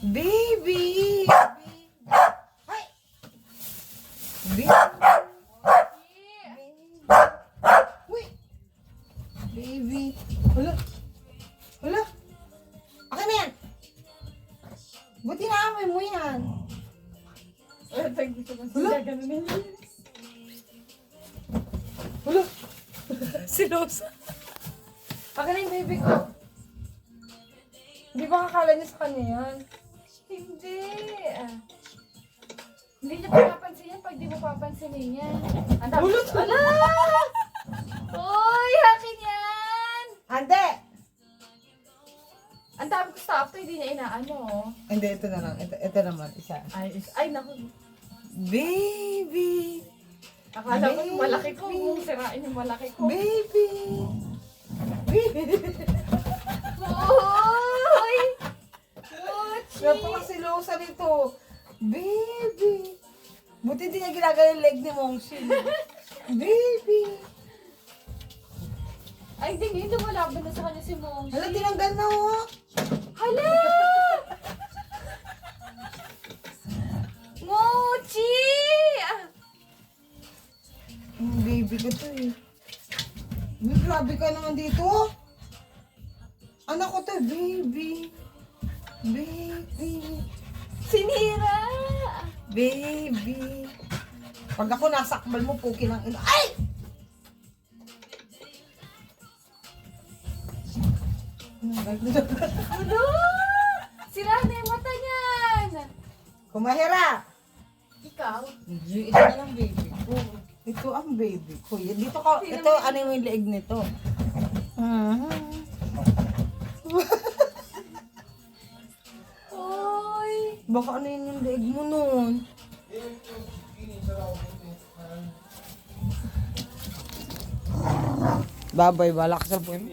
Baby! Ay! Baby! Uy! Baby! Hala! Hala! Akin na yan! Buti naamoy mo yan. Hala! Hala! Silosa. Akin na yung baby ko. Hindi ba kakala niya sa kanya yan? Hindi. Hindi niya pinapansin yan pag di mo papansinin yan. Ang dami. Ulot! Ala! Uy, akin yan! Ande! Ang dami ko stuff to, hindi niya inaano. Hindi, ito na lang. Ito naman, isa. Ay, naku. Baby! Akala ko yung malaki ko. Baby. Kung sirain yung malaki ko. Baby! Baby! Uy! Gucci! Napakasilosa nito. Baby! Buti hindi niya ginagaya yung leg ni Mongshin. Baby! Ay, hindi lumalaban na sa kanya si Mongshi. Hala, tinanggal na oh. Hala! Mochi! Baby ko to eh. Uy, grabe ka naman dito. Anak ko to, baby. Baby. Sinira! Baby. Pag ako nasakbal mo, puki ng ino. Ay! Ano? Sira na yung mata niyan! Kumahira. Ikaw? Ito na lang baby ko. Ito ang baby ko. Dito ka, ito ano yung leeg nito. Uy! Baka ano yun yung leeg mo nun. Babay, balak sa buhay mo.